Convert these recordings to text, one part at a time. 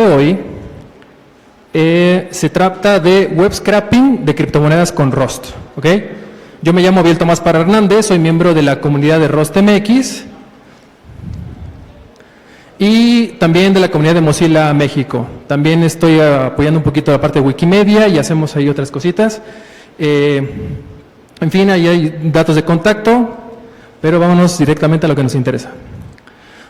Hoy se trata de web scraping de criptomonedas con Rust, ¿ok? Yo me llamo Biel Tomás Parra Hernández, soy miembro de la comunidad de Rust MX y también de la comunidad de Mozilla México. También estoy apoyando un poquito la parte de Wikimedia y hacemos ahí otras cositas. En fin, ahí hay datos de contacto, pero vámonos directamente a lo que nos interesa.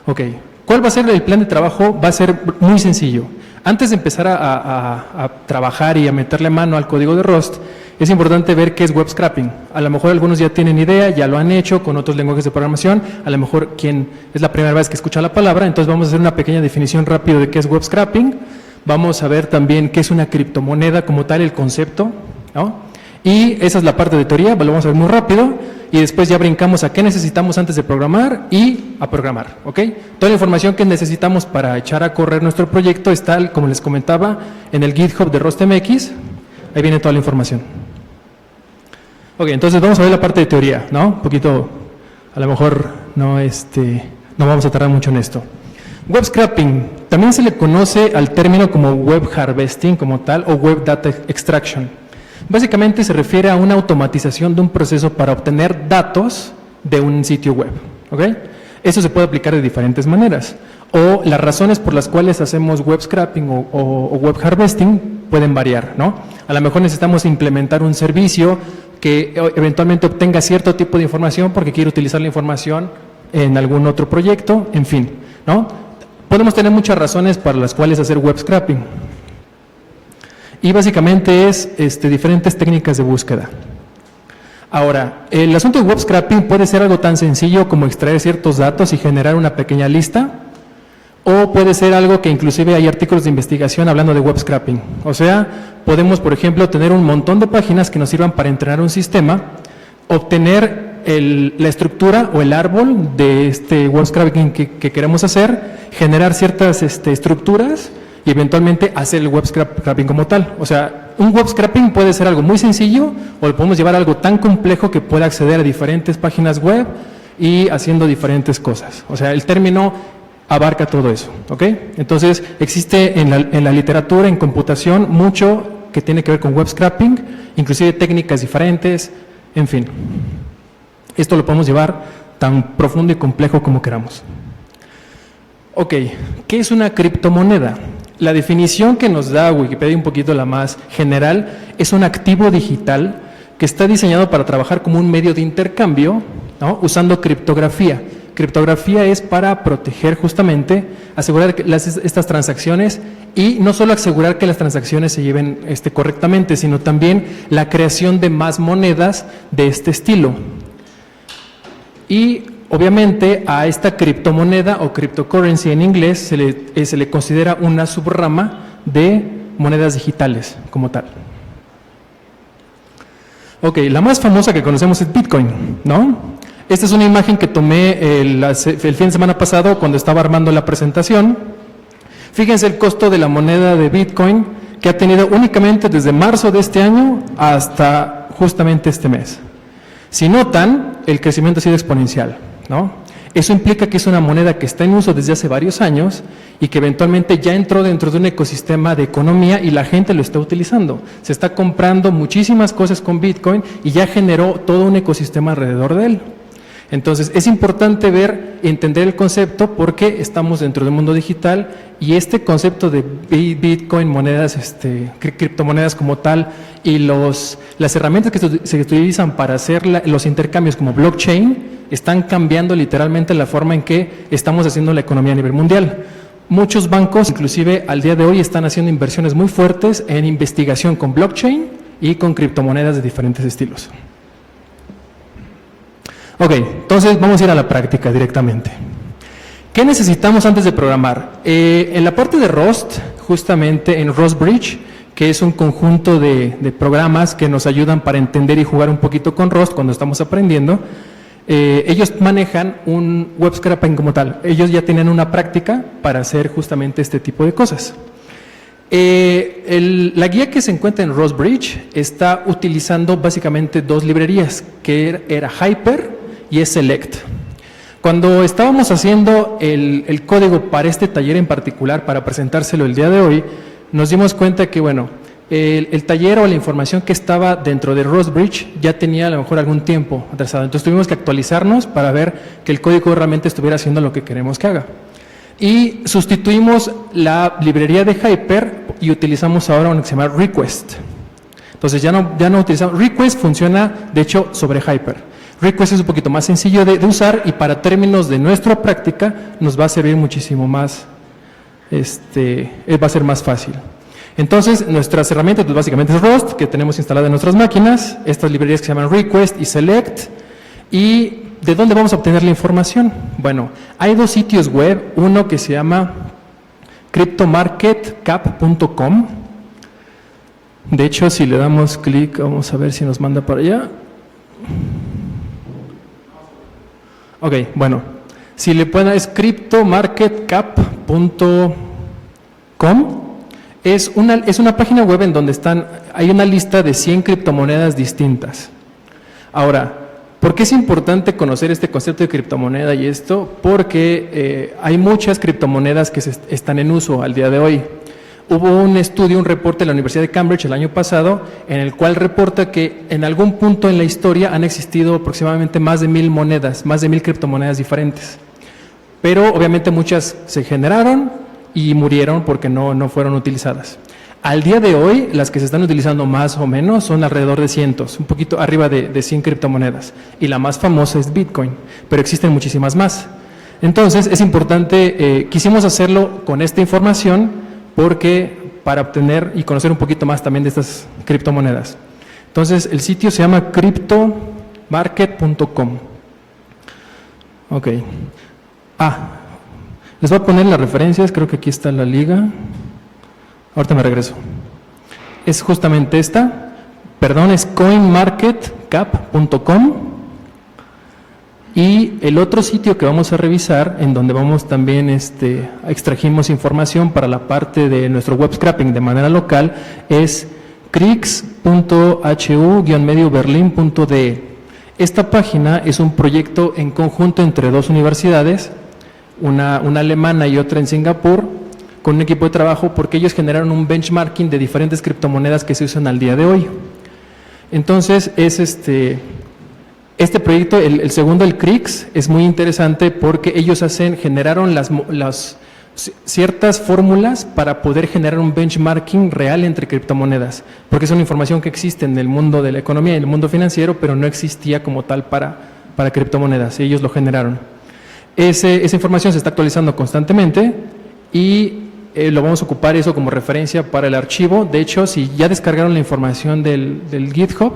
Ok. ¿Cuál va a ser el plan de trabajo? Va a ser muy sencillo. Antes de empezar a trabajar y a meterle mano al código de Rust, es importante ver qué es web scraping. A lo mejor algunos ya tienen idea, ya lo han hecho con otros lenguajes de programación. A lo mejor quien es la primera vez que escucha la palabra, entonces vamos a hacer una pequeña definición rápida de qué es web scraping. Vamos a ver también qué es una criptomoneda como tal, el concepto, ¿no? Y esa es la parte de teoría, lo vamos a ver muy rápido. Y después ya brincamos a qué necesitamos antes de programar y a programar, ¿ok? Toda la información que necesitamos para echar a correr nuestro proyecto está, como les comentaba, en el GitHub de RustMX. Ahí viene toda la información. Ok, entonces vamos a ver la parte de teoría, ¿no? Un poquito, a lo mejor no vamos a tardar mucho en esto. Web scraping, también se le conoce al término como web harvesting como tal o web data extraction. Básicamente se refiere a una automatización de un proceso para obtener datos de un sitio web, ¿ok? Eso se puede aplicar de diferentes maneras. O las razones por las cuales hacemos web scraping o web harvesting pueden variar, ¿no? A lo mejor necesitamos implementar un servicio que eventualmente obtenga cierto tipo de información porque quiere utilizar la información en algún otro proyecto, en fin, ¿no? Podemos tener muchas razones para las cuales hacer web scraping. Y básicamente es diferentes técnicas de búsqueda. Ahora, el asunto de web scraping puede ser algo tan sencillo como extraer ciertos datos y generar una pequeña lista, o puede ser algo que inclusive hay artículos de investigación hablando de web scraping. O sea, podemos, por ejemplo, tener un montón de páginas que nos sirvan para entrenar un sistema, obtener la estructura o el árbol de este web scraping que queremos hacer, generar ciertas estructuras y eventualmente hacer el web scraping como tal. O sea, un web scraping puede ser algo muy sencillo o lo podemos llevar a algo tan complejo que pueda acceder a diferentes páginas web y haciendo diferentes cosas. O sea, el término abarca todo eso, ¿ok? Entonces, existe en la literatura, en computación, mucho que tiene que ver con web scraping, inclusive técnicas diferentes, en fin. Esto lo podemos llevar tan profundo y complejo como queramos. Ok, ¿qué es una criptomoneda? La definición que nos da Wikipedia, un poquito la más general, es un activo digital que está diseñado para trabajar como un medio de intercambio, ¿no? Usando criptografía. Criptografía es para proteger justamente, asegurar que estas transacciones y no solo asegurar que las transacciones se lleven correctamente, sino también la creación de más monedas de este estilo. Y obviamente a esta criptomoneda o cryptocurrency en inglés se le considera una subrama de monedas digitales como tal. Ok, la más famosa que conocemos es Bitcoin, ¿no? Esta es una imagen que tomé el fin de semana pasado cuando estaba armando la presentación. Fíjense el costo de la moneda de Bitcoin que ha tenido únicamente desde marzo de este año hasta justamente este mes. Si notan, el crecimiento ha sido exponencial, ¿no? Eso implica que es una moneda que está en uso desde hace varios años y que eventualmente ya entró dentro de un ecosistema de economía y la gente lo está utilizando. Se está comprando muchísimas cosas con Bitcoin y ya generó todo un ecosistema alrededor de él. Entonces, es importante entender el concepto porque estamos dentro del mundo digital y este concepto de Bitcoin, monedas, criptomonedas como tal y las herramientas que se utilizan para hacer los intercambios como blockchain están cambiando literalmente la forma en que estamos haciendo la economía a nivel mundial. Muchos bancos, inclusive al día de hoy, están haciendo inversiones muy fuertes en investigación con blockchain y con criptomonedas de diferentes estilos. Ok, entonces vamos a ir a la práctica directamente. ¿Qué necesitamos antes de programar? En la parte de Rust, justamente en RustBridge, que es un conjunto de programas que nos ayudan para entender y jugar un poquito con Rust cuando estamos aprendiendo, ellos manejan un web scraping como tal. Ellos ya tienen una práctica para hacer justamente este tipo de cosas. La guía que se encuentra en RustBridge está utilizando básicamente dos librerías, que era Hyper y Select. Cuando estábamos haciendo el código para este taller en particular, para presentárselo el día de hoy, nos dimos cuenta que, bueno, el taller o la información que estaba dentro de RustBridge ya tenía a lo mejor algún tiempo atrasado. Entonces tuvimos que actualizarnos para ver que el código realmente estuviera haciendo lo que queremos que haga. Y sustituimos la librería de Hyper y utilizamos ahora una que se llama Request. Entonces ya no utilizamos. Request funciona, de hecho, sobre Hyper. Request es un poquito más sencillo de usar y para términos de nuestra práctica nos va a servir muchísimo más, va a ser más fácil. Entonces, nuestras herramientas pues básicamente es Rust, que tenemos instalada en nuestras máquinas, estas librerías que se llaman Request y Select. ¿Y de dónde vamos a obtener la información? Bueno, hay dos sitios web, uno que se llama cryptomarketcap.com. De hecho, si le damos clic, vamos a ver si nos manda para allá. Ok, bueno, si le pueden, es cryptomarketcap.com. Es una página web en donde hay una lista de 100 criptomonedas distintas. Ahora, ¿por qué es importante conocer este concepto de criptomoneda y esto? Porque hay muchas criptomonedas que están en uso al día de hoy. Hubo un estudio, un reporte de la Universidad de Cambridge el año pasado, en el cual reporta que en algún punto en la historia han existido aproximadamente más de 1000 monedas, más de 1000 criptomonedas diferentes. Pero obviamente muchas se generaron y murieron porque no fueron utilizadas. Al día de hoy, las que se están utilizando más o menos son alrededor de cientos, un poquito arriba de 100 criptomonedas. Y la más famosa es Bitcoin, pero existen muchísimas más. Entonces, es importante, quisimos hacerlo con esta información porque para obtener y conocer un poquito más también de estas criptomonedas. Entonces, el sitio se llama cryptomarket.com. Ok. Les voy a poner las referencias, creo que aquí está la liga. Ahorita me regreso. Es justamente esta, es coinmarketcap.com. Y el otro sitio que vamos a revisar, en donde vamos también extrajimos información para la parte de nuestro web scraping de manera local, es crix.hu-medioberlin.de. Esta página es un proyecto en conjunto entre dos universidades, una alemana y otra en Singapur, con un equipo de trabajo, porque ellos generaron un benchmarking de diferentes criptomonedas que se usan al día de hoy. Entonces, este proyecto, el segundo, el CRIX, es muy interesante porque ellos generaron las ciertas fórmulas para poder generar un benchmarking real entre criptomonedas, porque es una información que existe en el mundo de la economía y en el mundo financiero, pero no existía como tal para criptomonedas, y ellos lo generaron. Esa información se está actualizando constantemente y lo vamos a ocupar eso como referencia para el archivo. De hecho, si ya descargaron la información del GitHub,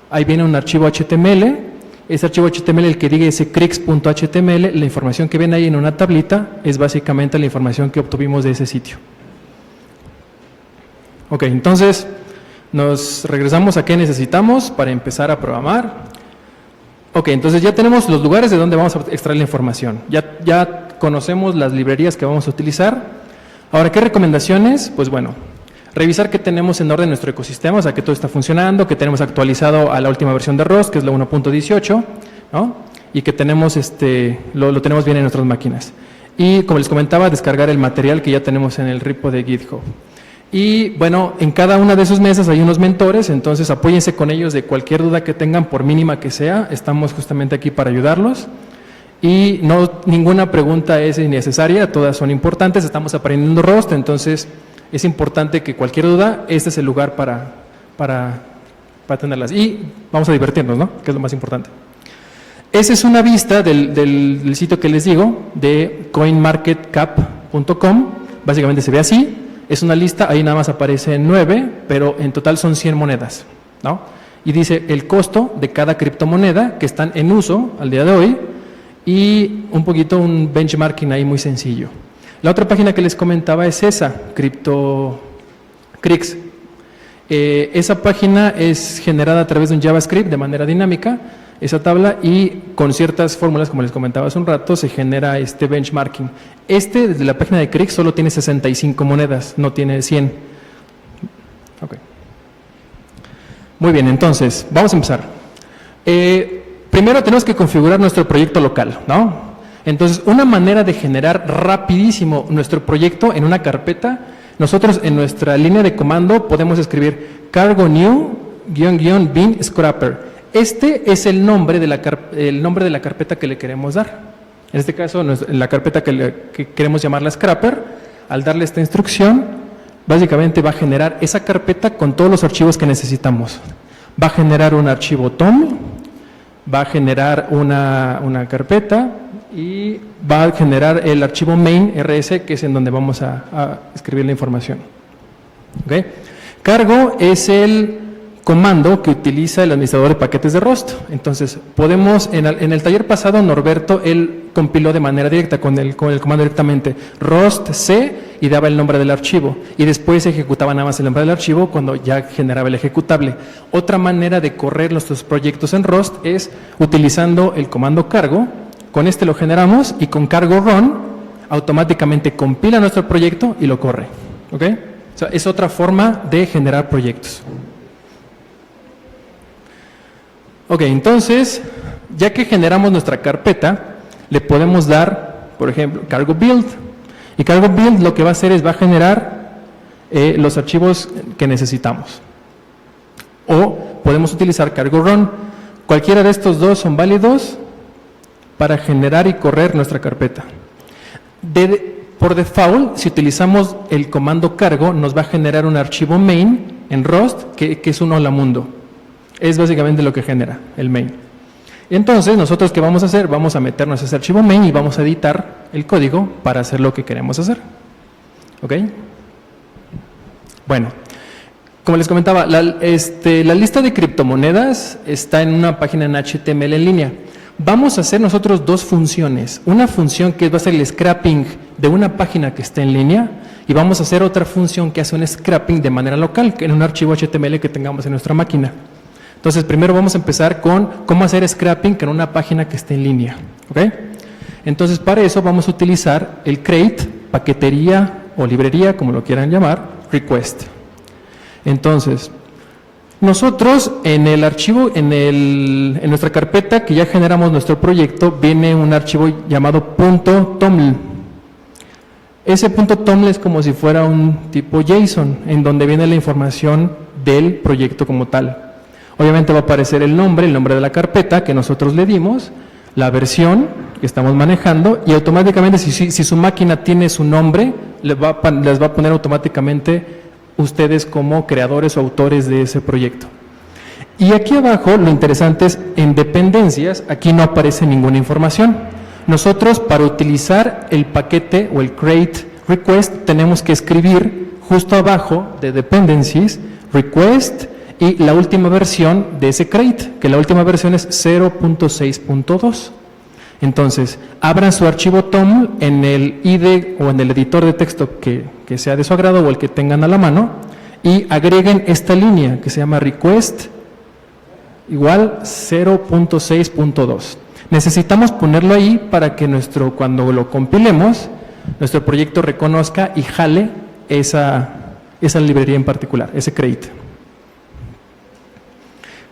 ahí viene un archivo HTML. Ese archivo HTML, el que diga ese crix.html, la información que ven ahí en una tablita es básicamente la información que obtuvimos de ese sitio. Ok, entonces nos regresamos a qué necesitamos para empezar a programar. Ok, entonces ya tenemos los lugares de donde vamos a extraer la información. Ya conocemos las librerías que vamos a utilizar. Ahora, ¿qué recomendaciones? Pues bueno, revisar que tenemos en orden nuestro ecosistema, o sea, que todo está funcionando, que tenemos actualizado a la última versión de Rust, que es la 1.18, ¿no? Y que tenemos lo tenemos bien en nuestras máquinas. Y como les comentaba, descargar el material que ya tenemos en el repo de GitHub. Y bueno, en cada una de sus mesas hay unos mentores, entonces apóyense con ellos de cualquier duda que tengan, por mínima que sea. Estamos justamente aquí para ayudarlos. Y ninguna pregunta es innecesaria, todas son importantes. Estamos aprendiendo Rust, entonces es importante que cualquier duda, este es el lugar para tenerlas. Y vamos a divertirnos, ¿no? Que es lo más importante. Esa es una vista del sitio que les digo, de coinmarketcap.com. Básicamente se ve así. Es una lista, ahí nada más aparecen 9, pero en total son 100 monedas, ¿no? Y dice el costo de cada criptomoneda que están en uso al día de hoy y un benchmarking ahí muy sencillo. La otra página que les comentaba es esa, CryptoCrix. Esa página es generada a través de un JavaScript de manera dinámica, esa tabla, y con ciertas fórmulas, como les comentaba hace un rato, se genera este benchmarking. Desde la página de Crix solo tiene 65 monedas, no tiene 100. Okay. Muy bien, entonces, vamos a empezar. Primero tenemos que configurar nuestro proyecto local, ¿no? Entonces, una manera de generar rapidísimo nuestro proyecto en una carpeta, nosotros en nuestra línea de comando podemos escribir cargo new --bin scrapper. Este es el nombre de la carpeta que le queremos dar. En este caso, la carpeta que queremos llamarla scrapper, al darle esta instrucción, básicamente va a generar esa carpeta con todos los archivos que necesitamos. Va a generar un archivo tom, va a generar una carpeta y va a generar el archivo main rs, que es en donde vamos a escribir la información. ¿Okay? Cargo es el comando que utiliza el administrador de paquetes de Rust. Entonces, podemos, en el taller pasado, Norberto, él compiló de manera directa con el comando directamente Rust C y daba el nombre del archivo. Y después ejecutaba nada más el nombre del archivo cuando ya generaba el ejecutable. Otra manera de correr nuestros proyectos en Rust es utilizando el comando cargo. Con este lo generamos y con cargo run automáticamente compila nuestro proyecto y lo corre. ¿Ok? O sea, es otra forma de generar proyectos. Ok, entonces, ya que generamos nuestra carpeta, le podemos dar, por ejemplo, cargo build. Y cargo build lo que va a hacer es va a generar los archivos que necesitamos. O podemos utilizar cargo run. Cualquiera de estos dos son válidos para generar y correr nuestra carpeta. Por default, si utilizamos el comando cargo, nos va a generar un archivo main en Rust que es un hola mundo. Es básicamente lo que genera el main. Entonces, nosotros, ¿qué vamos a hacer? Vamos a meternos a ese archivo main y vamos a editar el código para hacer lo que queremos hacer. ¿Ok? Bueno, como les comentaba, la lista de criptomonedas está en una página en HTML en línea. Vamos a hacer nosotros dos funciones. Una función que va a ser el scrapping de una página que está en línea y vamos a hacer otra función que hace un scrapping de manera local, en un archivo HTML que tengamos en nuestra máquina. Entonces, primero vamos a empezar con cómo hacer scrapping en una página que esté en línea. ¿Ok? Entonces, para eso vamos a utilizar el crate, paquetería o librería, como lo quieran llamar, request. Entonces, nosotros en el archivo, en nuestra carpeta que ya generamos nuestro proyecto, viene un archivo llamado .toml. Ese .toml es como si fuera un tipo JSON, en donde viene la información del proyecto como tal. Obviamente va a aparecer el nombre de la carpeta que nosotros le dimos, la versión que estamos manejando y automáticamente si su máquina tiene su nombre, les va a poner automáticamente ustedes como creadores o autores de ese proyecto. Y aquí abajo lo interesante es en dependencias, aquí no aparece ninguna información. Nosotros para utilizar el paquete o el crate request tenemos que escribir justo abajo de dependencies request y la última versión de ese crate, que la última versión es 0.6.2. Entonces, abran su archivo TOML en el IDE o en el editor de texto que sea de su agrado o el que tengan a la mano y agreguen esta línea que se llama request igual 0.6.2. Necesitamos ponerlo ahí para que cuando lo compilemos, nuestro proyecto reconozca y jale esa librería en particular, ese crate.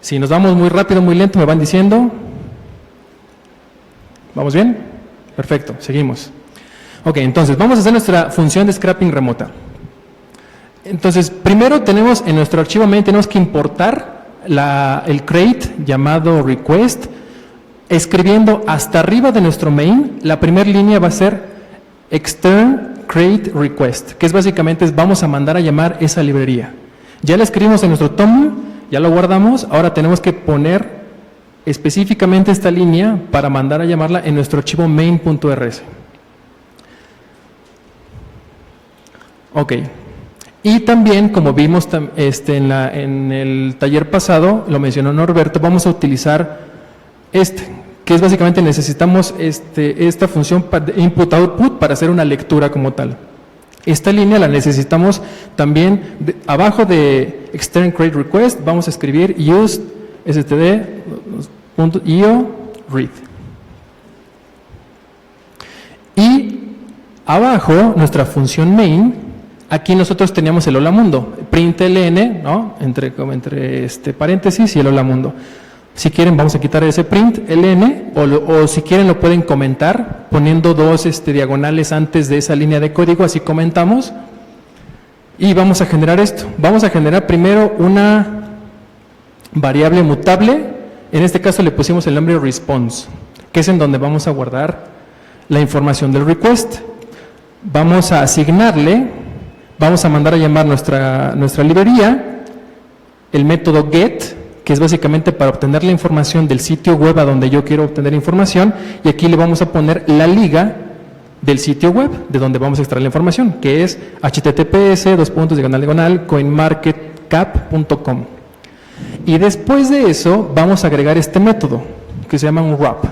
Si nos vamos muy rápido, muy lento, me van diciendo. ¿Vamos bien? Perfecto, seguimos. Ok, entonces vamos a hacer nuestra función de scrapping remota. Entonces, primero tenemos en nuestro archivo main, tenemos que importar el crate llamado request, escribiendo hasta arriba de nuestro main, la primera línea va a ser extern crate request, que es básicamente vamos a mandar a llamar esa librería. Ya la escribimos en nuestro TOML, ya lo guardamos, ahora tenemos que poner específicamente esta línea para mandar a llamarla en nuestro archivo main.rs. Ok. Y también, como vimos en el taller pasado, lo mencionó Norberto, vamos a utilizar que es básicamente necesitamos esta función input-output para hacer una lectura como tal. Esta línea la necesitamos también, abajo de extern create request, vamos a escribir use std.io read. Y abajo, nuestra función main, aquí nosotros teníamos el hola mundo, println, ¿no? entre paréntesis y el hola mundo. Si quieren, vamos a quitar ese print ln, o si quieren lo pueden comentar poniendo dos diagonales antes de esa línea de código, así comentamos. Y vamos a generar esto. Vamos a generar primero una variable mutable. En este caso le pusimos el nombre response, que es en donde vamos a guardar la información del request. Vamos a asignarle, vamos a mandar a llamar nuestra librería, el método get, que es básicamente para obtener la información del sitio web a donde yo quiero obtener información, y aquí le vamos a poner la liga del sitio web de donde vamos a extraer la información, que es https://coinmarketcap.com. Y después de eso vamos a agregar este método que se llama un wrap.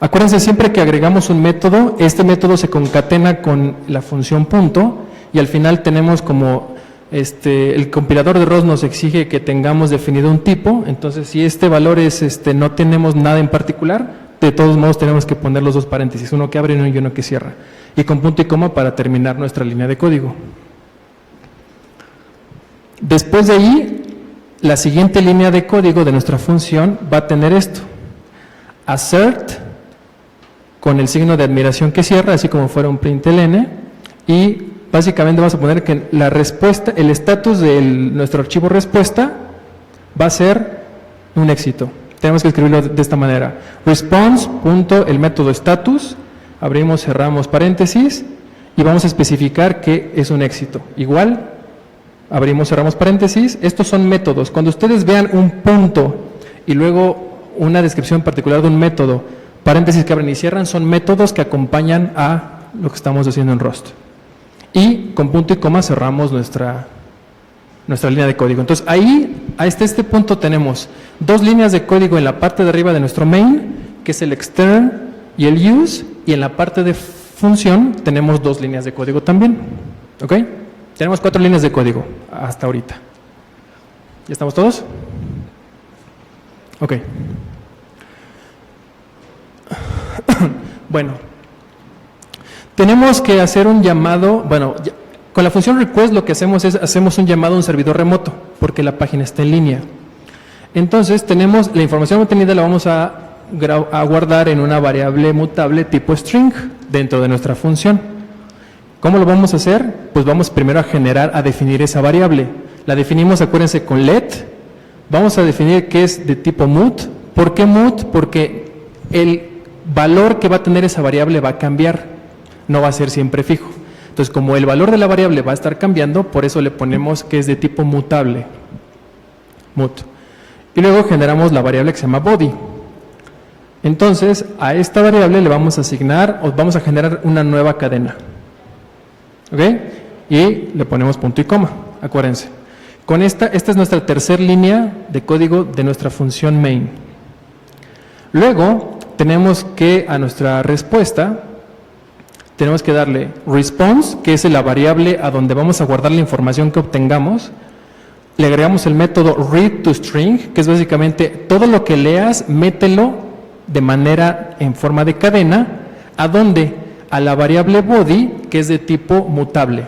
Acuérdense, siempre que agregamos un método, este método se concatena con la función punto, y al final tenemos como el compilador de ROS nos exige que tengamos definido un tipo. Entonces, si este valor es no tenemos nada en particular, de todos modos tenemos que poner los dos paréntesis, uno que abre y uno que cierra, y con punto y coma para terminar nuestra línea de código. Después de ahí, la siguiente línea de código de nuestra función va a tener esto: assert, con el signo de admiración que cierra, así como fuera un println, y básicamente vamos a poner que la respuesta, el estatus de nuestro archivo respuesta va a ser un éxito. Tenemos que escribirlo de esta manera: response.el método status, abrimos, cerramos paréntesis, y vamos a especificar que es un éxito. Igual, abrimos, cerramos paréntesis. Estos son métodos. Cuando ustedes vean un punto y luego una descripción particular de un método, paréntesis que abren y cierran, son métodos que acompañan a lo que estamos haciendo en Rust. Y con punto y coma cerramos nuestra línea de código. Entonces ahí, hasta este punto tenemos dos líneas de código en la parte de arriba de nuestro main, que es el extern y el use, y en la parte de función tenemos dos líneas de código también. ¿Ok? Tenemos 4 líneas de código hasta ahorita. ¿Ya estamos todos? Ok. Bueno, tenemos que hacer un llamado. Bueno, con la función request lo que hacemos es un llamado a un servidor remoto, porque la página está en línea. Entonces tenemos la información obtenida, la vamos a guardar en una variable mutable tipo string dentro de nuestra función. ¿Cómo lo vamos a hacer? Pues vamos primero a definir esa variable. La definimos, acuérdense, con let. Vamos a definir que es de tipo mut. ¿Por qué mut? Porque el valor que va a tener esa variable va a cambiar, no va a ser siempre fijo. Entonces, como el valor de la variable va a estar cambiando, por eso le ponemos que es de tipo mutable, mut. Y luego generamos la variable que se llama body. Entonces, a esta variable le vamos a asignar, o vamos a generar una nueva cadena. ¿Ok? Y le ponemos punto y coma, acuérdense. Con esta es nuestra tercera línea de código de nuestra función main. Luego, tenemos que a nuestra respuesta, tenemos que darle response, que es la variable a donde vamos a guardar la información que obtengamos. Le agregamos el método readToString, que es básicamente todo lo que leas, mételo de manera en forma de cadena. ¿A dónde? A la variable body, que es de tipo mutable.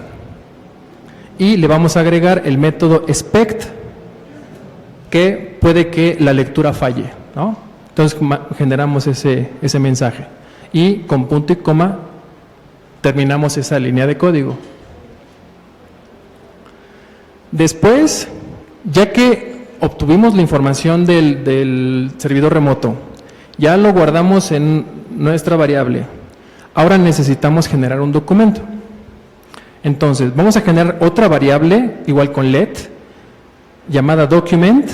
Y le vamos a agregar el método expect, que puede que la lectura falle, ¿no? Entonces generamos ese mensaje. Y con punto y coma terminamos esa línea de código. Después, ya que obtuvimos la información del servidor remoto, ya lo guardamos en nuestra variable. Ahora necesitamos generar un documento. Entonces, vamos a generar otra variable, igual con let, llamada document.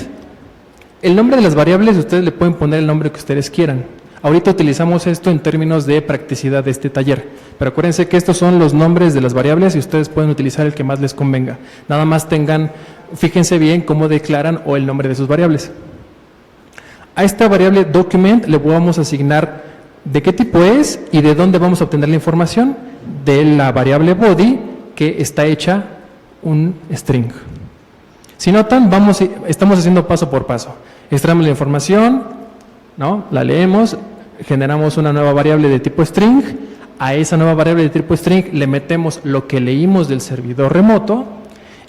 El nombre de las variables, ustedes le pueden poner el nombre que ustedes quieran. Ahorita utilizamos esto en términos de practicidad de este taller, pero acuérdense que estos son los nombres de las variables y ustedes pueden utilizar el que más les convenga. Nada más fíjense bien cómo declaran o el nombre de sus variables. A esta variable document le vamos a asignar de qué tipo es y de dónde vamos a obtener la información de la variable body, que está hecha un string. Si notan, estamos haciendo paso por paso. Extraemos la información, ¿no? La leemos, generamos una nueva variable de tipo string. A esa nueva variable de tipo string le metemos lo que leímos del servidor remoto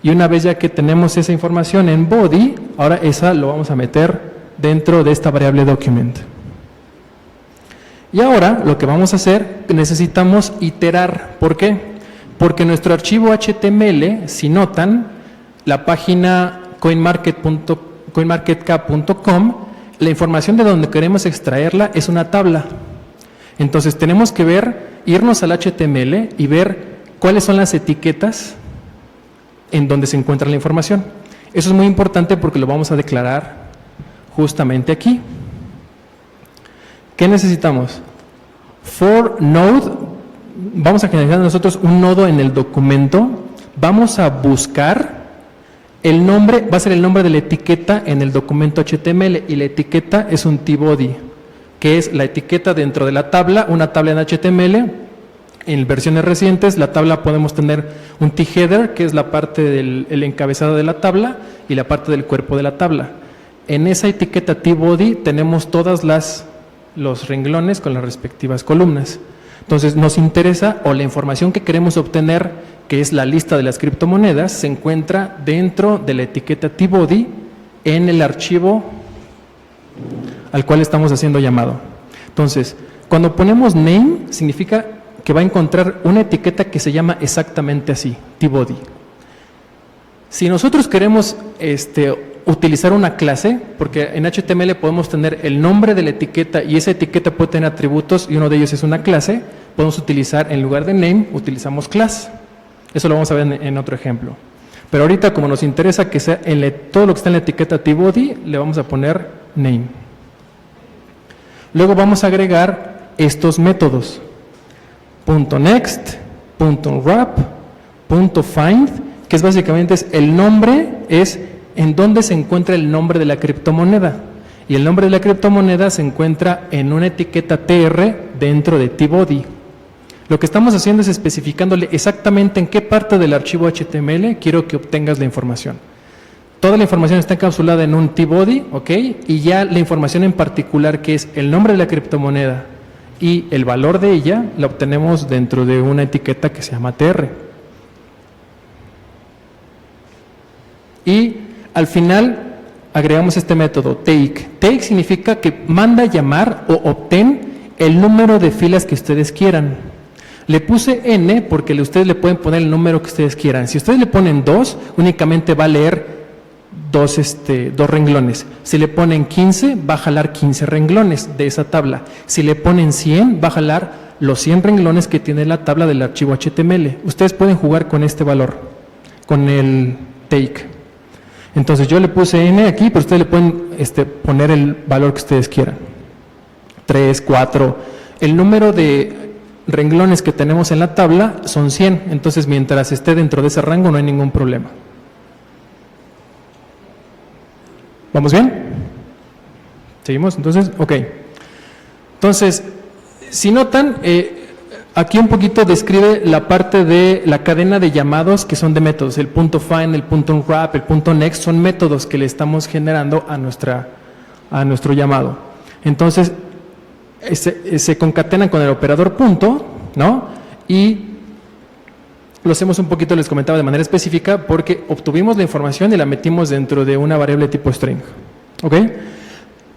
Y una vez ya que tenemos esa información en body, ahora esa lo vamos a meter dentro de esta variable document. Y ahora lo que vamos a hacer, necesitamos iterar. ¿Por qué? Porque nuestro archivo HTML, si notan, la página coinmarketcap.com, la información de donde queremos extraerla es una tabla. Entonces tenemos que irnos al HTML y ver cuáles son las etiquetas en donde se encuentra la información. Eso es muy importante porque lo vamos a declarar justamente aquí. ¿Qué necesitamos? For node, vamos a generar nosotros un nodo en el documento, vamos a buscar el nombre, va a ser el nombre de la etiqueta en el documento HTML, y la etiqueta es un tbody, que es la etiqueta dentro de la tabla, una tabla en HTML. En versiones recientes, la tabla podemos tener un t-header, que es la parte del encabezado de la tabla, y la parte del cuerpo de la tabla. En esa etiqueta tbody tenemos todas los renglones con las respectivas columnas. Entonces nos interesa, o la información que queremos obtener, que es la lista de las criptomonedas, se encuentra dentro de la etiqueta tbody en el archivo al cual estamos haciendo llamado. Entonces, cuando ponemos name, significa que va a encontrar una etiqueta que se llama exactamente así, tbody. Si nosotros queremos utilizar una clase, porque en HTML podemos tener el nombre de la etiqueta y esa etiqueta puede tener atributos y uno de ellos es una clase, podemos utilizar, en lugar de name, utilizamos class. Eso lo vamos a ver en otro ejemplo. Pero ahorita, como nos interesa que sea todo lo que está en la etiqueta tbody, le vamos a poner name. Luego vamos a agregar estos métodos. .next, .wrap, .find, que es básicamente el nombre, es en dónde se encuentra el nombre de la criptomoneda. Y el nombre de la criptomoneda se encuentra en una etiqueta tr dentro de tbody. Lo que estamos haciendo es especificándole exactamente en qué parte del archivo HTML quiero que obtengas la información. Toda la información está encapsulada en un tbody, ¿ok? Y ya la información en particular, que es el nombre de la criptomoneda y el valor de ella, la obtenemos dentro de una etiqueta que se llama tr. Y al final agregamos este método take. Take significa que manda llamar o obtén el número de filas que ustedes quieran. Le puse n porque ustedes le pueden poner el número que ustedes quieran. Si ustedes le ponen 2, únicamente va a leer dos renglones. Si le ponen 15, va a jalar 15 renglones de esa tabla. Si le ponen 100, va a jalar los 100 renglones que tiene la tabla del archivo HTML. Ustedes pueden jugar con este valor, con el take. Entonces yo le puse n aquí, pero ustedes le pueden poner el valor que ustedes quieran. 3, 4. El número de renglones que tenemos en la tabla son 100. Entonces mientras esté dentro de ese rango no hay ningún problema. ¿Vamos bien? ¿Seguimos? Entonces, ok. Entonces, si notan, aquí un poquito describe la parte de la cadena de llamados que son de métodos. El .find, el .wrap, el .next son métodos que le estamos generando a nuestro llamado. Entonces, se concatenan con el operador punto, ¿no? Y lo hacemos un poquito, les comentaba, de manera específica porque obtuvimos la información y la metimos dentro de una variable tipo string. ¿Ok?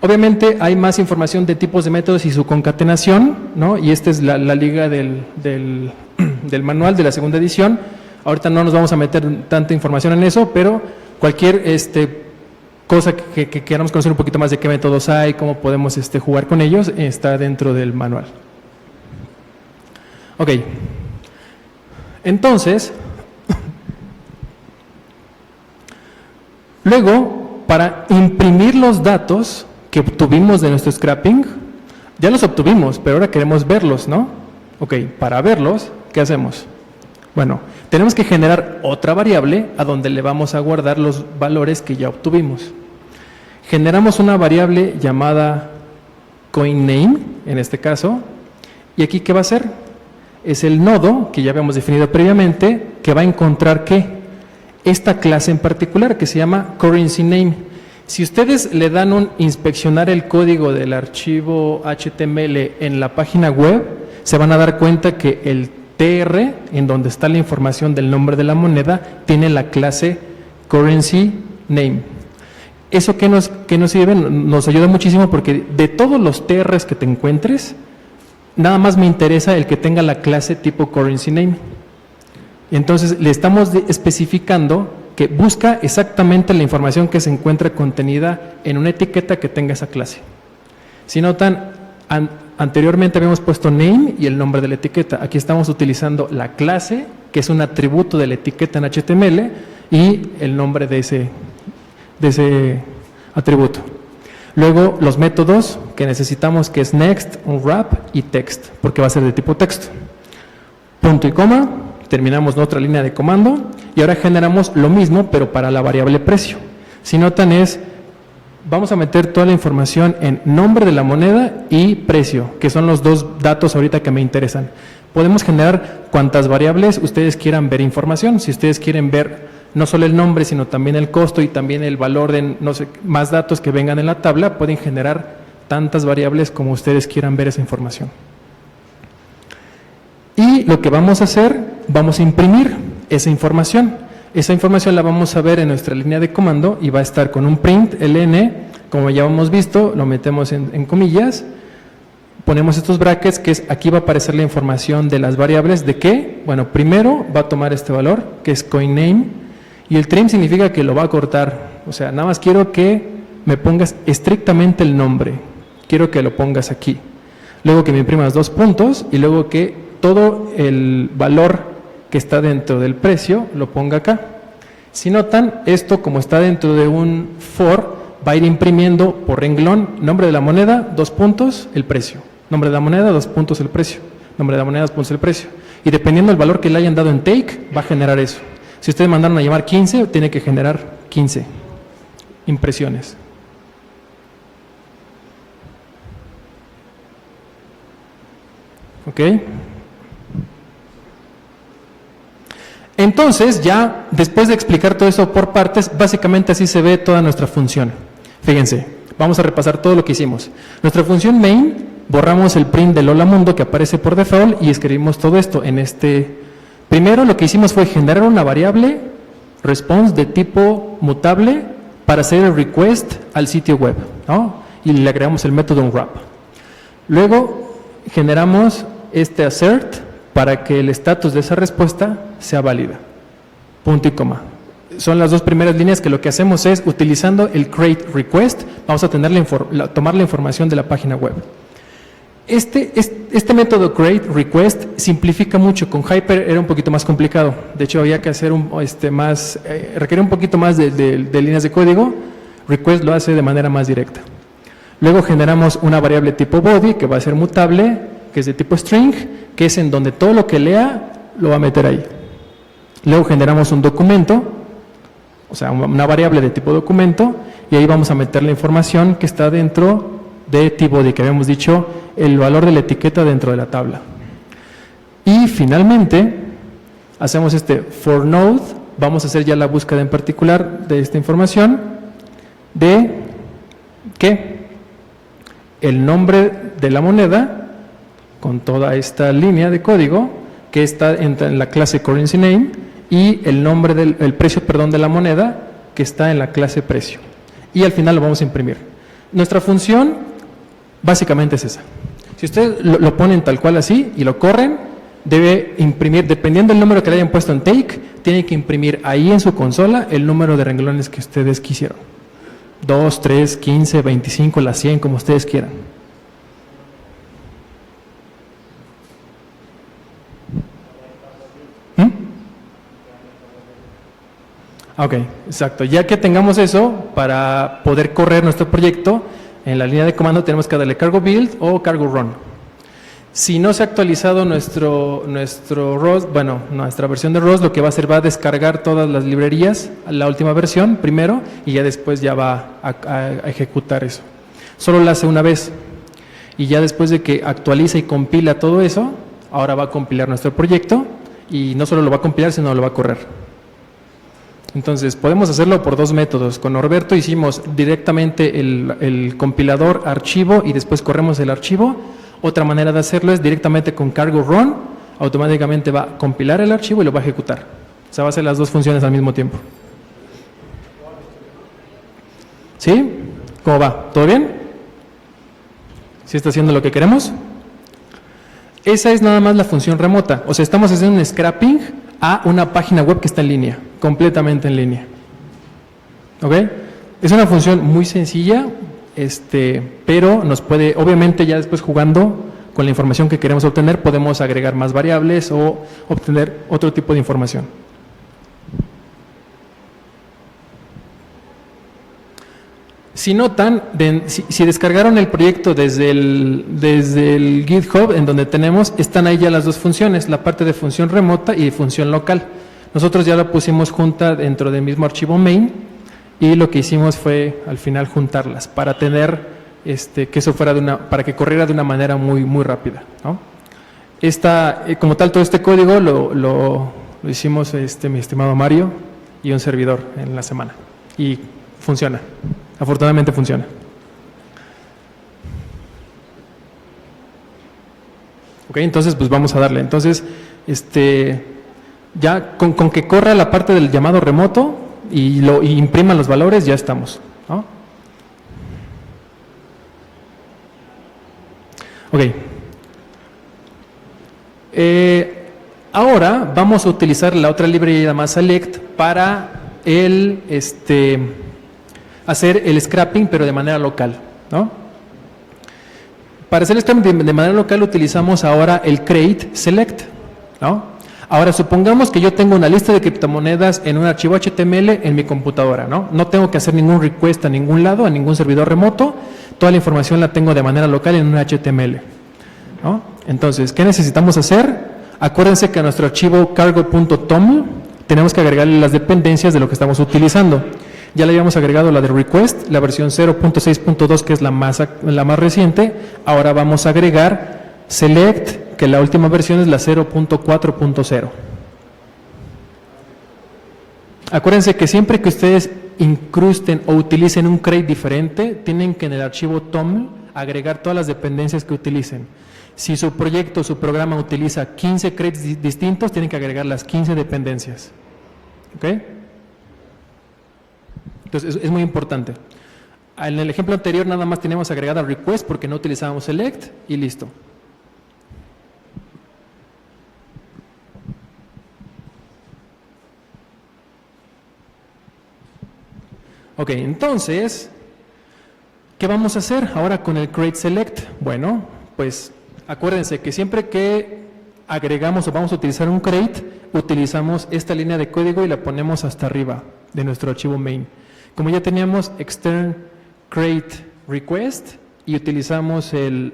Obviamente hay más información de tipos de métodos y su concatenación, ¿no? Y esta es la liga del manual de la segunda edición. Ahorita no nos vamos a meter tanta información en eso, pero cualquier cosa que queramos conocer un poquito más de qué métodos hay, cómo podemos jugar con ellos, está dentro del manual. Ok. Entonces, luego, para imprimir los datos que obtuvimos de nuestro scrapping, ya los obtuvimos, pero ahora queremos verlos, ¿no? Ok, para verlos, ¿qué hacemos? Bueno, tenemos que generar otra variable a donde le vamos a guardar los valores que ya obtuvimos. Generamos una variable llamada coinName, en este caso, y aquí ¿qué va a hacer? Es el nodo que ya habíamos definido previamente, que va a encontrar ¿qué? Esta clase en particular que se llama currencyName. Si ustedes le dan un inspeccionar el código del archivo HTML en la página web, se van a dar cuenta que el TR, en donde está la información del nombre de la moneda, tiene la clase currency name. ¿Eso qué nos sirve? Nos ayuda muchísimo porque de todos los TRs que te encuentres, nada más me interesa el que tenga la clase tipo currency name. Entonces le estamos especificando que busca exactamente la información que se encuentra contenida en una etiqueta que tenga esa clase. Si notan, anteriormente habíamos puesto name y el nombre de la etiqueta. Aquí estamos utilizando la clase, que es un atributo de la etiqueta en HTML, y el nombre de ese atributo. Luego los métodos que necesitamos, que es next, unwrap y text, porque va a ser de tipo texto. Punto y coma, terminamos nuestra línea de comando y ahora generamos lo mismo, pero para la variable precio. Si notan vamos a meter toda la información en nombre de la moneda y precio, que son los dos datos ahorita que me interesan. Podemos generar cuantas variables ustedes quieran ver información. Si ustedes quieren ver no solo el nombre, sino también el costo y también el valor de más datos que vengan en la tabla, pueden generar tantas variables como ustedes quieran ver esa información. Y lo que vamos a hacer, vamos a imprimir esa información. Esa información la vamos a ver en nuestra línea de comando y va a estar con un print ln, como ya hemos visto, lo metemos en comillas, ponemos estos brackets, que es aquí va a aparecer la información de las variables, ¿de qué? Bueno, primero va a tomar este valor, que es coin name, y el trim significa que lo va a cortar, o sea, nada más quiero que me pongas estrictamente el nombre, quiero que lo pongas aquí, luego que me imprimas 2 puntos y luego que todo el valor que está dentro del precio lo ponga acá. Si notan, esto como está dentro de un for, va a ir imprimiendo por renglón, nombre de la moneda, 2 puntos, el precio, nombre de la moneda, 2 puntos, el precio, nombre de la moneda, 2 puntos, el precio, y dependiendo del valor que le hayan dado en take, va a generar eso. Si ustedes mandaron a llamar 15, tiene que generar 15 impresiones. ¿Ok? Entonces, ya después de explicar todo eso por partes, básicamente así se ve toda nuestra función. Fíjense, vamos a repasar todo lo que hicimos. Nuestra función main, borramos el print del hola mundo que aparece por default y escribimos todo esto en Primero lo que hicimos fue generar una variable response de tipo mutable para hacer el request al sitio web, ¿no? Y le agregamos el método unwrap. Luego generamos este assert para que el estatus de esa respuesta sea válida. Punto y coma. Son las dos primeras líneas que lo que hacemos es, utilizando el create request, vamos a tomar la información de la página web. Este método create request simplifica mucho. Con Hyper era un poquito más complicado. De hecho, había que hacer requería un poquito más de líneas de código. Request lo hace de manera más directa. Luego generamos una variable tipo body que va a ser mutable, que es de tipo string, que es en donde todo lo que lea lo va a meter ahí. Luego generamos un documento, o sea, una variable de tipo documento, y ahí vamos a meter la información que está dentro de tbody, que habíamos dicho, el valor de la etiqueta dentro de la tabla. Y finalmente, hacemos for node, vamos a hacer ya la búsqueda en particular de esta información, de ¿qué? El nombre de la moneda, con toda esta línea de código, que está en la clase currency name, y el nombre el precio de la moneda, que está en la clase precio. Y al final lo vamos a imprimir. Nuestra función básicamente es esa. Si ustedes lo ponen tal cual así y lo corren, debe imprimir, dependiendo del número que le hayan puesto en take, tiene que imprimir ahí en su consola el número de renglones que ustedes quisieron. 2, 3, 15, 25, las 100, como ustedes quieran. Ok, exacto. Ya que tengamos eso, para poder correr nuestro proyecto, en la línea de comando tenemos que darle cargo build o cargo run. Si no se ha actualizado nuestro ROS, bueno, nuestra versión de ROS, lo que va a hacer va a descargar todas las librerías, la última versión primero, y ya después ya va a ejecutar eso. Solo lo hace una vez, y ya después de que actualiza y compila todo eso, ahora va a compilar nuestro proyecto, y no solo lo va a compilar, sino lo va a correr. Entonces, podemos hacerlo por dos métodos. Con Norberto hicimos directamente el compilador archivo y después corremos el archivo. Otra manera de hacerlo es directamente con cargo run. automáticamente va a compilar el archivo y lo va a ejecutar. O sea, va a hacer las dos funciones al mismo tiempo. ¿Sí? ¿Cómo va? ¿Todo bien? ¿Sí está haciendo lo que queremos? Esa es nada más la función remota. O sea, estamos haciendo un scrapping a una página web que está en línea, completamente en línea. ¿Ok? Es una función muy sencilla, pero nos puede, obviamente ya después jugando con la información que queremos obtener, podemos agregar más variables o obtener otro tipo de información. Si notan, si descargaron el proyecto desde el GitHub, en donde tenemos, están ahí ya las dos funciones, la parte de función remota y de función local. Nosotros ya la pusimos junta dentro del mismo archivo main y lo que hicimos fue al final juntarlas para tener que eso fuera para que corriera de una manera muy, muy rápida, ¿no? Como tal, todo este código lo hicimos mi estimado Mario y un servidor en la semana y funciona. Afortunadamente funciona. Ok, entonces pues vamos a darle. Entonces, ya con que corra la parte del llamado remoto y imprima los valores, ya estamos, ¿no? Ok. Ahora vamos a utilizar la otra librería llamada select para hacer el scrapping, pero de manera local, ¿no? Para hacer el scrapping de manera local utilizamos ahora el create select, ¿no? Ahora supongamos que yo tengo una lista de criptomonedas en un archivo HTML en mi computadora, ¿no? No tengo que hacer ningún request a ningún lado, a ningún servidor remoto, toda la información la tengo de manera local en un HTML, ¿no? Entonces, ¿qué necesitamos hacer? Acuérdense que a nuestro archivo cargo.tom tenemos que agregarle las dependencias de lo que estamos utilizando. Ya le habíamos agregado la de request, la versión 0.6.2, que es la más reciente. Ahora vamos a agregar select, que la última versión es la 0.4.0. Acuérdense que siempre que ustedes incrusten o utilicen un crate diferente, tienen que en el archivo tom agregar todas las dependencias que utilicen. Si su proyecto, su programa utiliza 15 crates distintos, tienen que agregar las 15 dependencias. ¿Ok? Entonces, es muy importante. En el ejemplo anterior nada más teníamos agregada request porque no utilizábamos select y listo. Ok, entonces, ¿qué vamos a hacer ahora con el create select? Bueno, pues acuérdense que siempre que agregamos o vamos a utilizar un create, utilizamos esta línea de código y la ponemos hasta arriba de nuestro archivo main. Como ya teníamos extern create request y utilizamos el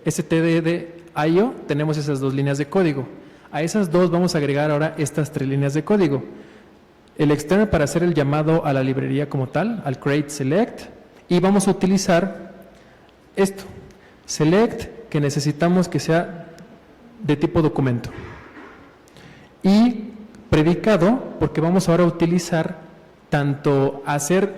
std.io, tenemos esas dos líneas de código. A esas dos vamos a agregar ahora estas tres líneas de código. El external para hacer el llamado a la librería como tal, al create select, y vamos a utilizar esto, select, que necesitamos que sea de tipo documento. Y predicado, porque vamos ahora a utilizar tanto hacer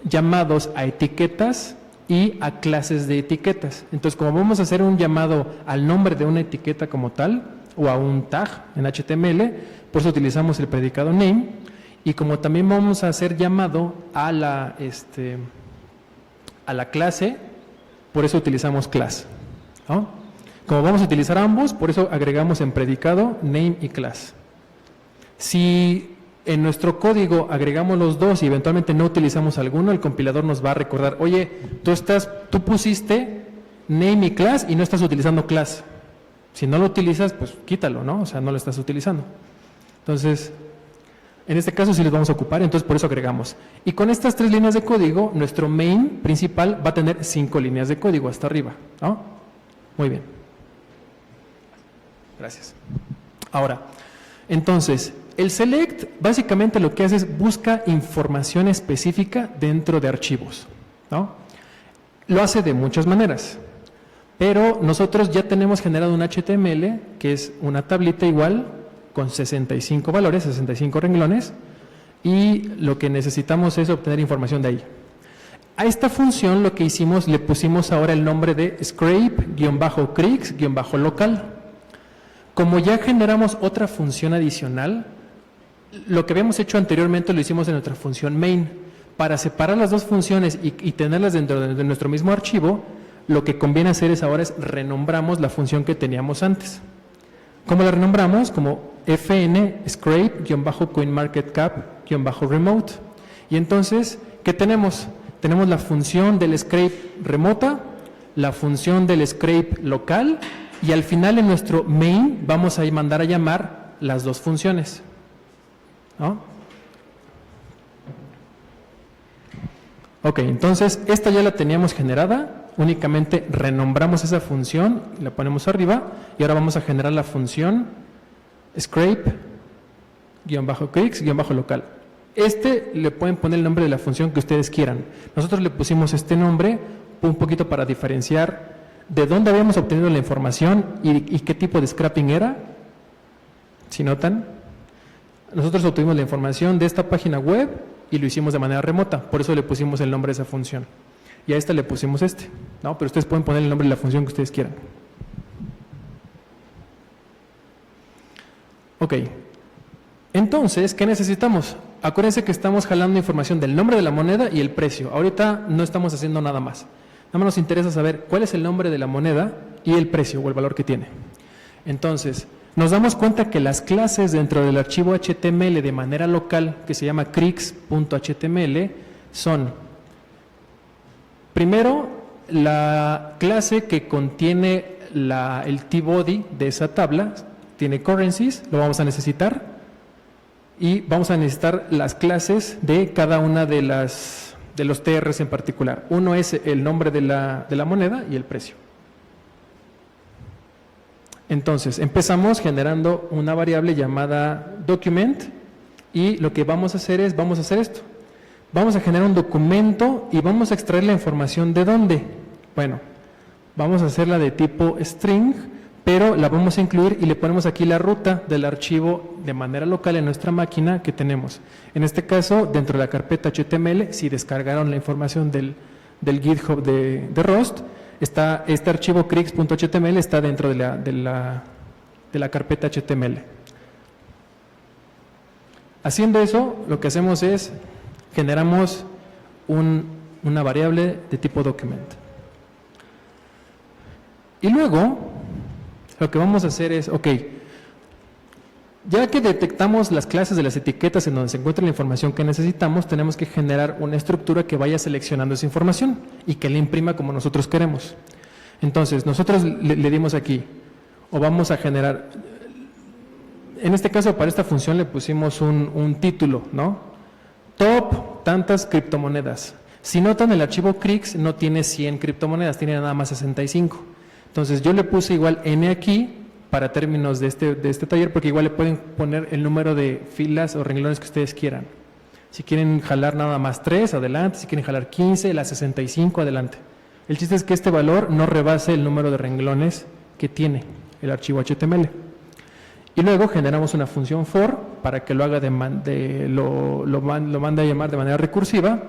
llamados a etiquetas y a clases de etiquetas. Entonces, como vamos a hacer un llamado al nombre de una etiqueta como tal, o a un tag en HTML, por eso utilizamos el predicado name, y como también vamos a hacer llamado a la clase, por eso utilizamos class, ¿no? Como vamos a utilizar ambos, por eso agregamos en predicado name y class. Si en nuestro código agregamos los dos y eventualmente no utilizamos alguno, el compilador nos va a recordar, oye, tú pusiste name y class y no estás utilizando class. Si no lo utilizas, pues quítalo, ¿no? O sea, no lo estás utilizando. Entonces, en este caso sí los vamos a ocupar, entonces por eso agregamos. Y con estas tres líneas de código, nuestro main principal va a tener 5 líneas de código hasta arriba, ¿no? Muy bien. Gracias. Ahora, entonces, el select básicamente lo que hace es busca información específica dentro de archivos, ¿no? Lo hace de muchas maneras, pero nosotros ya tenemos generado un HTML que es una tablita igual con 65 valores, 65 renglones, y lo que necesitamos es obtener información de ahí. A esta función lo que hicimos, le pusimos ahora el nombre de scrape-crix-local. Como ya generamos otra función adicional, lo que habíamos hecho anteriormente lo hicimos en nuestra función main. Para separar las dos funciones y tenerlas dentro de nuestro mismo archivo, lo que conviene hacer es ahora renombramos la función que teníamos antes. ¿Cómo la renombramos? Como fn scrape-coinmarketcap-remote. Y entonces, ¿qué tenemos? Tenemos la función del scrape remota, la función del scrape local, y al final en nuestro main vamos a mandar a llamar las dos funciones, ¿no? Ok, entonces esta ya la teníamos generada, únicamente renombramos esa función, la ponemos arriba, y ahora vamos a generar la función scrape-crix-local. Le pueden poner el nombre de la función que ustedes quieran. Nosotros le pusimos este nombre un poquito para diferenciar de dónde habíamos obtenido la información y qué tipo de scrapping era. ¿Sí notan? Nosotros obtuvimos la información de esta página web y lo hicimos de manera remota, por eso le pusimos el nombre de esa función. Y a esta le pusimos ¿no? Pero ustedes pueden poner el nombre de la función que ustedes quieran. Ok. Entonces, ¿qué necesitamos? Acuérdense que estamos jalando información del nombre de la moneda y el precio. Ahorita no estamos haciendo nada más. Nada más nos interesa saber cuál es el nombre de la moneda y el precio o el valor que tiene. Entonces, nos damos cuenta que las clases dentro del archivo HTML de manera local, que se llama crix.html, son, primero, la clase que contiene el tbody de esa tabla, tiene currencies, lo vamos a necesitar. Y vamos a necesitar las clases de cada una de los TRs en particular. Uno es el nombre de la moneda y el precio. Entonces, empezamos generando una variable llamada document y lo que vamos a hacer es, esto. Vamos a generar un documento y vamos a extraer la información ¿de dónde? Bueno, vamos a hacerla de tipo string, pero la vamos a incluir y le ponemos aquí la ruta del archivo de manera local en nuestra máquina que tenemos. En este caso, dentro de la carpeta HTML, si descargaron la información del GitHub de Rust, este archivo crix.html está dentro de la carpeta HTML. Haciendo eso, lo que hacemos es, generamos una variable de tipo document. Y luego, lo que vamos a hacer es, ok, ya que detectamos las clases de las etiquetas en donde se encuentra la información que necesitamos, tenemos que generar una estructura que vaya seleccionando esa información y que la imprima como nosotros queremos. Entonces, nosotros le dimos aquí, o vamos a generar, en este caso para esta función le pusimos un título, ¿no? Top tantas criptomonedas. Si notan, el archivo crix no tiene 100 criptomonedas, tiene nada más 65. Entonces yo le puse igual n aquí para términos de este taller, porque igual le pueden poner el número de filas o renglones que ustedes quieran. Si quieren jalar nada más 3, adelante. Si quieren jalar 15, las 65, adelante. El chiste es que este valor no rebase el número de renglones que tiene el archivo HTML. Y luego generamos una función for para que lo haga lo mande a llamar de manera recursiva.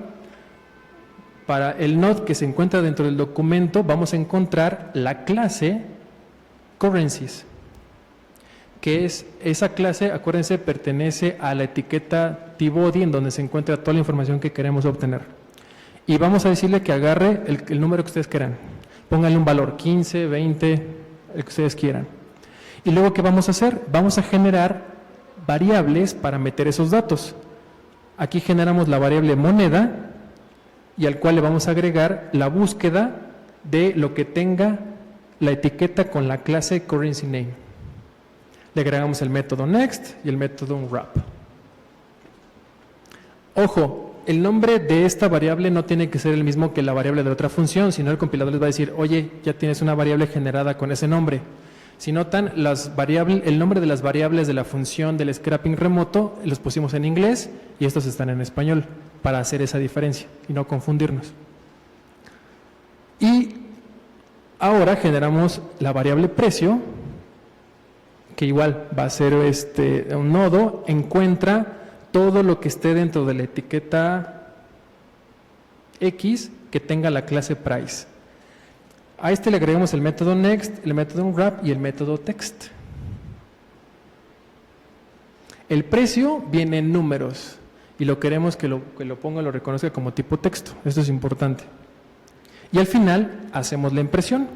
Para el node que se encuentra dentro del documento vamos a encontrar la clase currencies, que es esa clase, acuérdense, pertenece a la etiqueta tbody en donde se encuentra toda la información que queremos obtener. Y vamos a decirle que agarre el número que ustedes quieran. Pónganle un valor, 15, 20, el que ustedes quieran. Y luego, ¿qué vamos a hacer? Vamos a generar variables para meter esos datos. Aquí generamos la variable moneda, y al cual le vamos a agregar la búsqueda de lo que tenga la etiqueta con la clase currency name. Le agregamos el método next y el método unwrap. Ojo, el nombre de esta variable no tiene que ser el mismo que la variable de otra función, sino el compilador les va a decir, oye, ya tienes una variable generada con ese nombre. Si notan, el nombre de las variables de la función del scrapping remoto los pusimos en inglés y estos están en español, para hacer esa diferencia y no confundirnos. Y ahora generamos la variable precio, que igual va a ser un nodo, encuentra todo lo que esté dentro de la etiqueta X que tenga la clase price. A este le agregamos el método next, el método wrap y el método text. El precio viene en números y lo queremos que lo ponga, lo reconozca como tipo texto. Esto es importante. Y al final hacemos la impresión.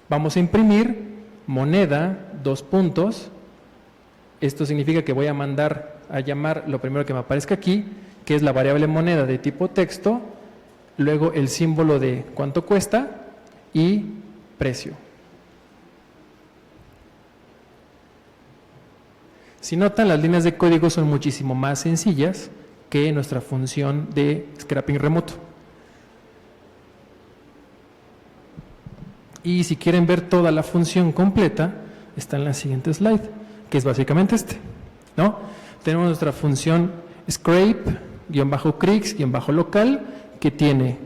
Vamos a imprimir moneda, 2 puntos. Esto significa que voy a mandar a llamar lo primero que me aparezca aquí, que es la variable moneda de tipo texto, luego el símbolo de cuánto cuesta y precio. Si notan, las líneas de código son muchísimo más sencillas que nuestra función de scrapping remoto. Y si quieren ver toda la función completa, está en la siguiente slide, que es básicamente este, ¿no? Tenemos nuestra función scrape-crix-local, que tiene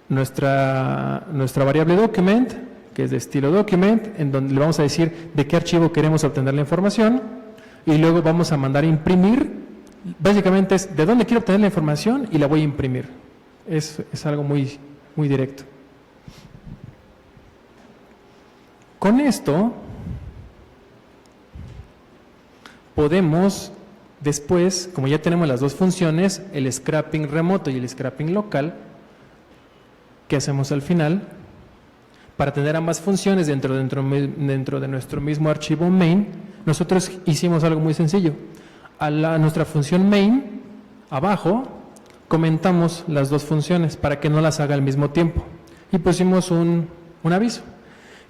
nuestra variable document, que es de estilo document, en donde le vamos a decir de qué archivo queremos obtener la información, y luego vamos a mandar a imprimir. Básicamente es de dónde quiero obtener la información y la voy a imprimir. Es algo muy, muy directo. Con esto podemos después, como ya tenemos las dos funciones, el scrapping remoto y el scrapping local, ¿qué hacemos al final? Para tener ambas funciones dentro de nuestro mismo archivo main, nosotros hicimos algo muy sencillo. A nuestra función main, abajo, comentamos las dos funciones para que no las haga al mismo tiempo. Y pusimos un aviso.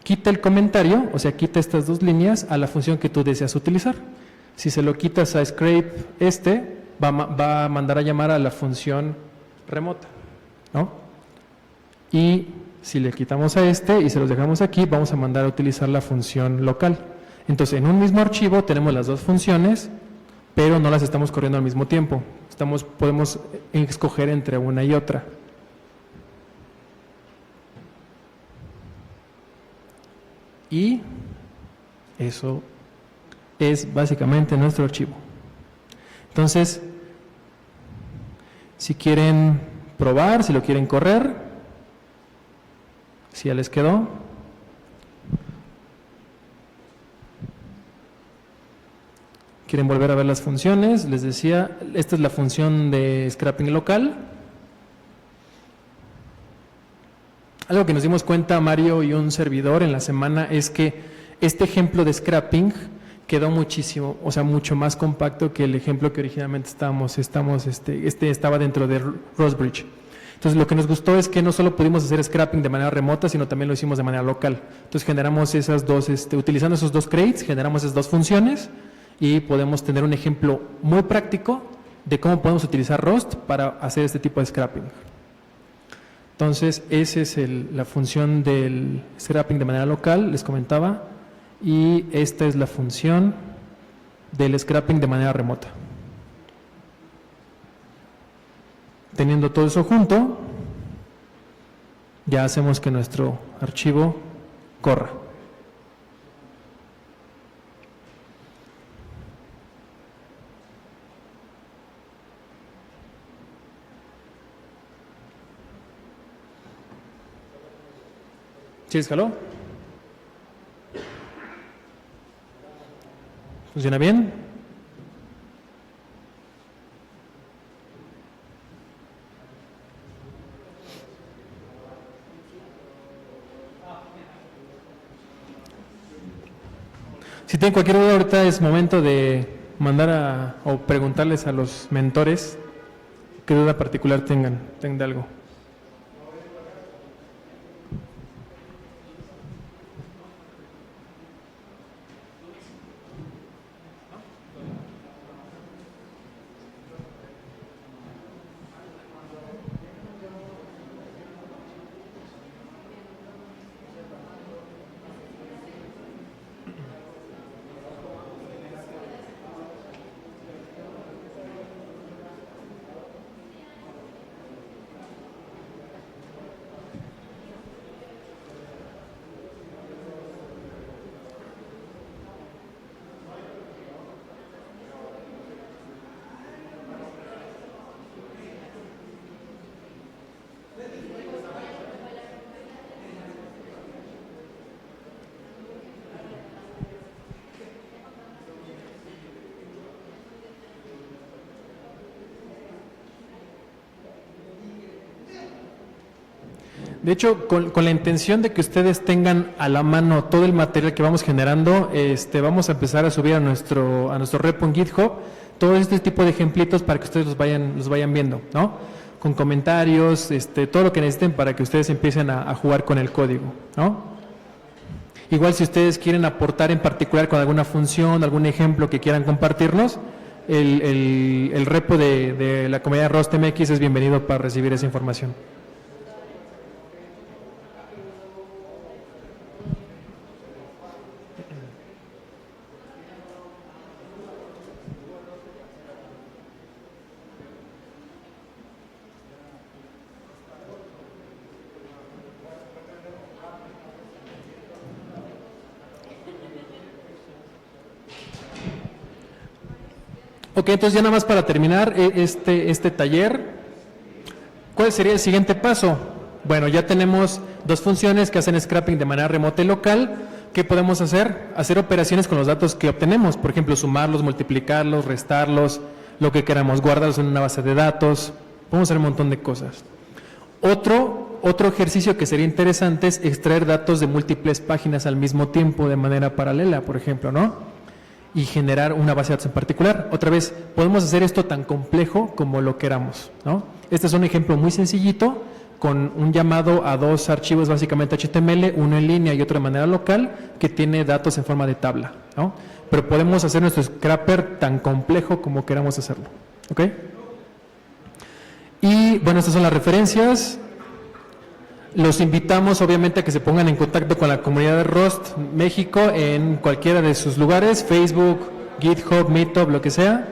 Quita el comentario, o sea, quita estas dos líneas a la función que tú deseas utilizar. Si se lo quitas a scrape va a mandar a llamar a la función remota, ¿no? Y si le quitamos a y se los dejamos aquí, vamos a mandar a utilizar la función local. Entonces, en un mismo archivo tenemos las dos funciones, pero no las estamos corriendo al mismo tiempo. Podemos escoger entre una y otra. Y eso es básicamente nuestro archivo. Entonces, si quieren probar, si lo quieren correr, si ya les quedó. Quieren volver a ver las funciones, les decía, esta es la función de scrapping local. Algo que nos dimos cuenta Mario y un servidor en la semana es que este ejemplo de scrapping quedó muchísimo, o sea, mucho más compacto que el ejemplo que originalmente estaba dentro de ROSBridge. Entonces, lo que nos gustó es que no solo pudimos hacer scrapping de manera remota, sino también lo hicimos de manera local. Entonces, generamos esas dos, utilizando esos dos crates, generamos esas dos funciones y podemos tener un ejemplo muy práctico de cómo podemos utilizar Rust para hacer este tipo de scrapping. Entonces, esa es la función del scrapping de manera local, les comentaba, y esta es la función del scrapping de manera remota. Teniendo todo eso junto, ya hacemos que nuestro archivo corra. ¿Sí escaló? ¿Funciona bien? Si tienen cualquier duda, ahorita es momento de mandar o preguntarles a los mentores qué duda particular tengan de algo. De hecho, con la intención de que ustedes tengan a la mano todo el material que vamos generando, vamos a empezar a subir a nuestro repo en GitHub todo este tipo de ejemplitos para que ustedes los vayan viendo, ¿no? Con comentarios, todo lo que necesiten para que ustedes empiecen a jugar con el código, ¿no? Igual si ustedes quieren aportar en particular con alguna función, algún ejemplo que quieran compartirnos, el repo de la comunidad Rust MX es bienvenido para recibir esa información. Ok, entonces ya nada más para terminar este taller, ¿cuál sería el siguiente paso? Bueno, ya tenemos dos funciones que hacen scrapping de manera remota y local. ¿Qué podemos hacer? Hacer operaciones con los datos que obtenemos, por ejemplo, sumarlos, multiplicarlos, restarlos, lo que queramos, guardarlos en una base de datos, podemos hacer un montón de cosas. Otro ejercicio que sería interesante es extraer datos de múltiples páginas al mismo tiempo de manera paralela, por ejemplo, ¿no? Y generar una base de datos en particular. Otra vez, podemos hacer esto tan complejo como lo queramos, ¿no? Este es un ejemplo muy sencillito, con un llamado a dos archivos básicamente HTML, uno en línea y otro de manera local, que tiene datos en forma de tabla, ¿no? Pero podemos hacer nuestro scrapper tan complejo como queramos hacerlo, ¿ok? Y bueno, estas son las referencias. Los invitamos obviamente a que se pongan en contacto con la comunidad de Rust México en cualquiera de sus lugares, Facebook, GitHub, Meetup, lo que sea.